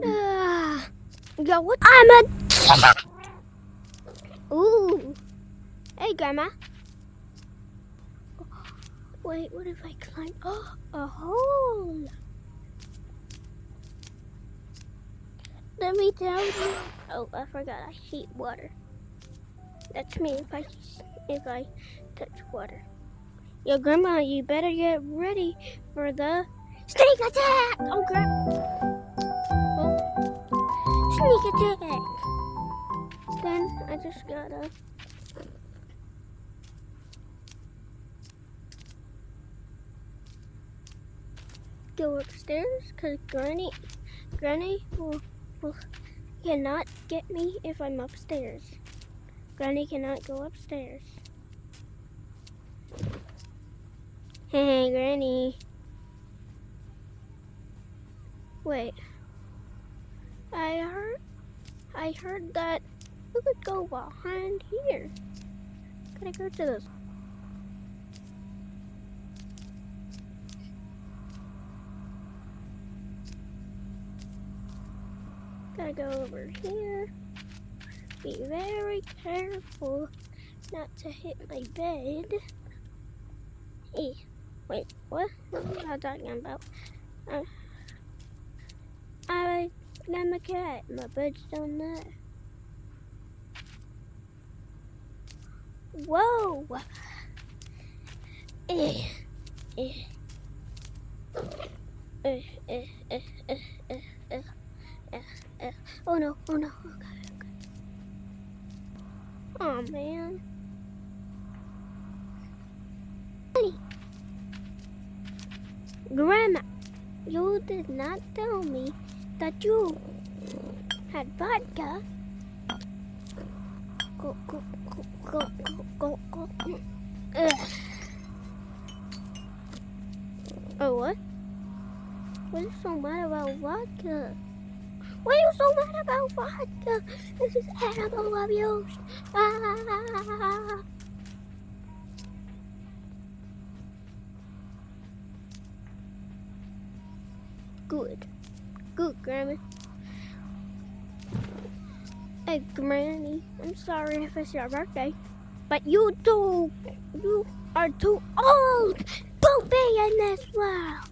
Yo, what? I'm a. Ooh. Hey, Grandma. Wait, what if I climb? Oh, a hole. Let me tell you. Oh, I forgot. I hate water. That's me if I touch water. Yo, Grandma, you better get ready for the sneak attack. Oh, crap. Oh, sneak attack. Then I just gotta. Go upstairs because Granny cannot get me if I'm upstairs. Granny cannot go upstairs. Hey, Granny. Wait. I heard that we could go behind here. Gotta go to this. Gotta go over here. Be very careful not to hit my bed. Hey, wait, what? What am I talking about? I'm a cat. My bed's down there. Whoa! Oh no, oh no. Okay. Oh man. Grandma, you did not tell me that you had vodka. Go. Oh, what? What is so mad about vodka? Why are you so mad about vodka? This is animal abuse. Ah. Good, Grandma. Hey, Granny, I'm sorry if it's your birthday, but you are too old to be in this world.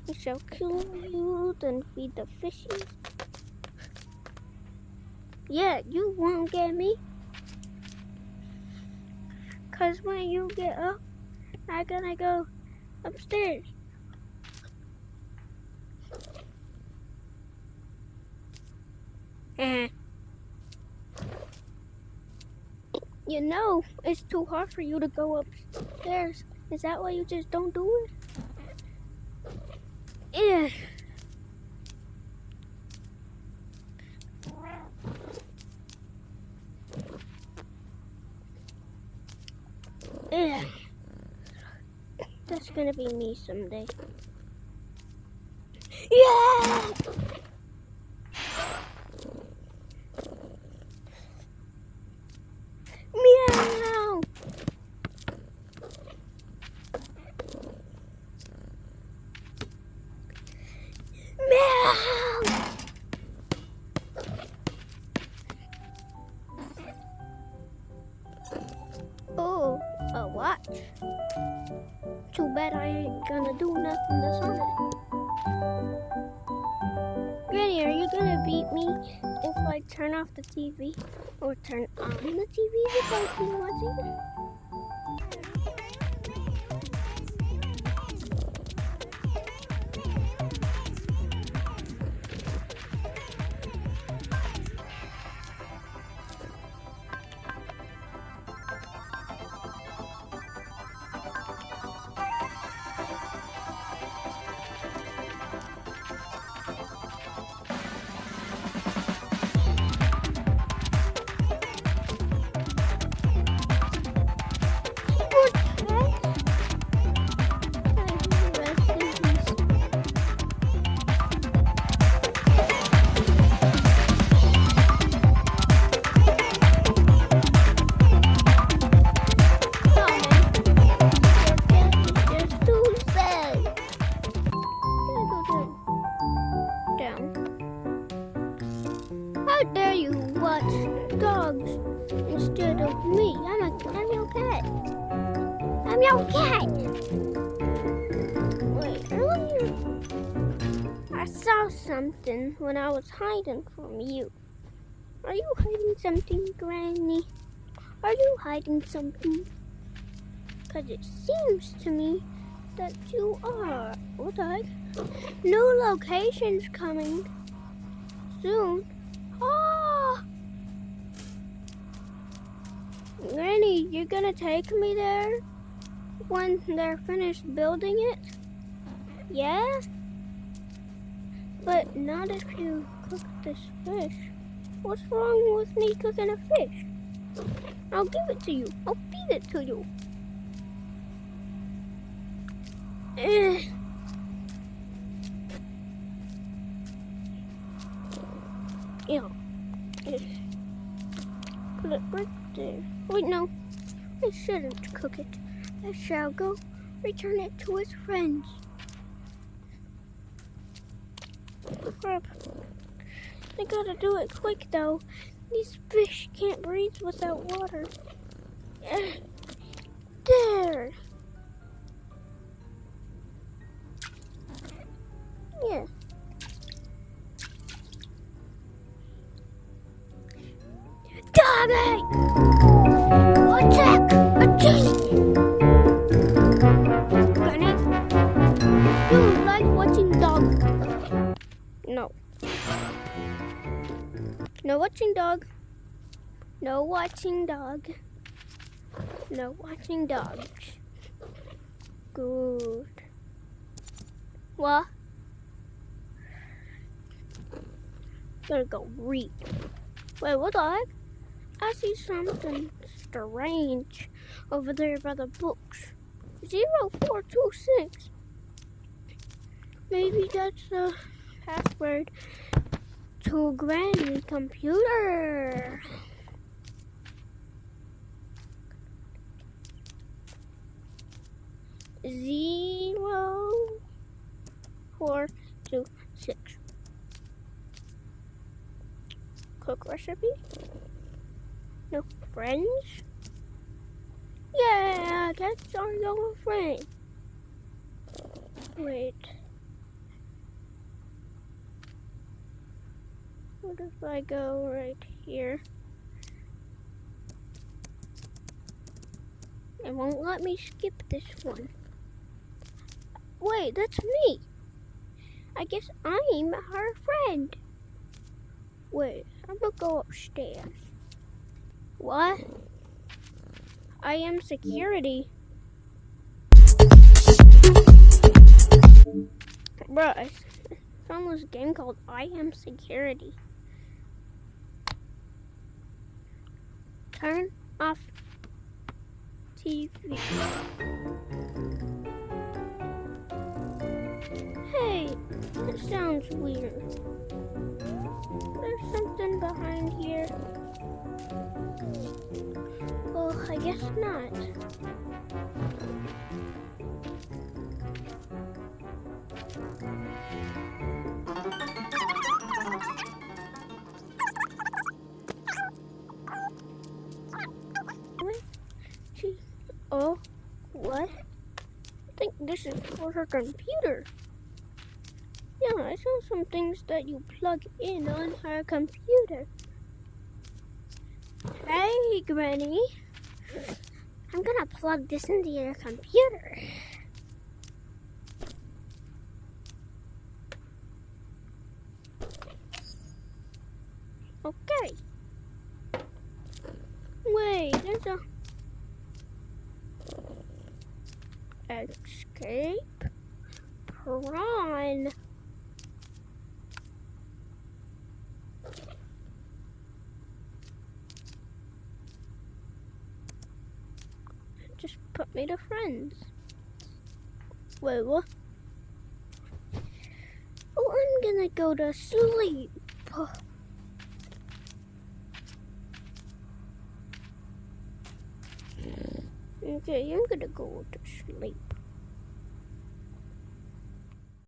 I shall kill you, then feed the fishes. Yeah, you won't get me. 'Cause when you get up, I'm gonna go upstairs. You know, it's too hard for you to go upstairs. Is that why you just don't do it? Yeah. Yeah. That's gonna be me someday. Yeah! Meow! Meow! Oh, a watch. Too bad I ain't gonna do nothing this on it. Granny, are you gonna beat me if I turn off the TV or turn on the TV without me watching it? How dare you watch dogs instead of me? I'm your cat. I'm your cat. Wait, earlier I saw something when I was hiding from you. Are you hiding something, Granny? Are you hiding something? Because it seems to me that you are. What the heck? New locations coming soon. Ah! Granny, you're gonna take me there when they're finished building it? Yeah? But not if you cook this fish. What's wrong with me cooking a fish? I'll give it to you. I'll feed it to you. Ew. Put it right there. Wait, no. I shouldn't cook it. I shall go return it to its friends. Crap. I gotta do it quick though. These fish can't breathe without water. There. Yeah. Doggy! Attack! Attack! Granny, you like watching dogs? No. No watching dog. No watching dog. No watching dogs. Good. What? Gotta go read. Wait, what the heck? I see something strange over there by the books. 0426. Maybe that's the password to Granny's computer. Zero 426. Cook recipe? No friends? Yeah, that's our little friend. Wait. What if I go right here? It won't let me skip this one. Wait, that's me. I guess I'm her friend. Wait, I'm gonna go upstairs. What? I am security. Bruh, I found this game called I Am Security. Turn off TV. Hey, that sounds weird. There's something behind here. Well, I guess not. Oh, what? I think this is for her computer. Yeah, I saw some things that you plug in on her computer. Hey, Granny. I'm gonna plug this into your computer. Okay. Wait, there's a escape prawn. Just put me to friends. Wait, what? Oh, I'm gonna go to sleep. Okay, I'm gonna go to sleep.